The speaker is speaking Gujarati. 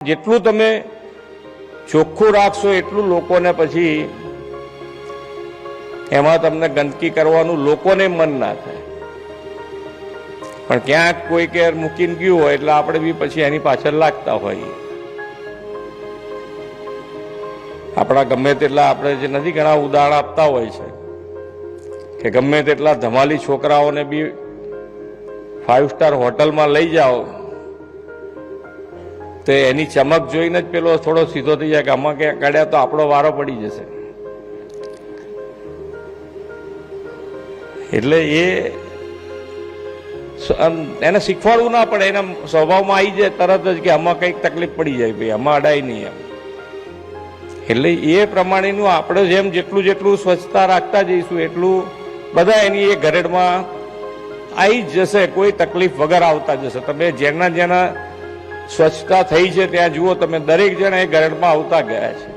જેટલું તમે ચોખ્ખું રાખશો એટલું લોકોને પછી એમાં તમને ગંદકી કરવાનું લોકોને મન ના થાય, પણ ક્યાંક કોઈ કેર મૂકીને ગયું હોય એટલે આપણે બી પછી એની પાછળ લાગતા હોઈએ. આપણા ગમે તેટલા આપણે જે નથી ઘણા ઉદાહરણ આપતા હોય છે કે ગમે તેટલા ધમાલી છોકરાઓને બી 5 સ્ટાર હોટલમાં લઈ જાઓ તો એની ચમક જોઈને જ પેલો થોડો સીધો થઈ જાય કે આમાં ક્યાં કાઢ્યા તો આપણો વારો પડી જશે. એટલે એને શીખવાડવું ના પડે, એના સ્વભાવમાં આવી જાય તરત જ કે આમાં કંઈક તકલીફ પડી જાય, ભાઈ આમાં અડાય નહીં એમ. એટલે એ પ્રમાણેનું આપણે જેટલું સ્વચ્છતા રાખતા જઈશું એટલું બધા એની એ ઘરેડમાં આવી જ જશે, કોઈ તકલીફ વગર આવતા જશે. તમે જેના સ્વચ્છતા થઈ છે ત્યાં જુઓ તમે, દરેક જણા એ ગરડમાં આવતા ગયા છે.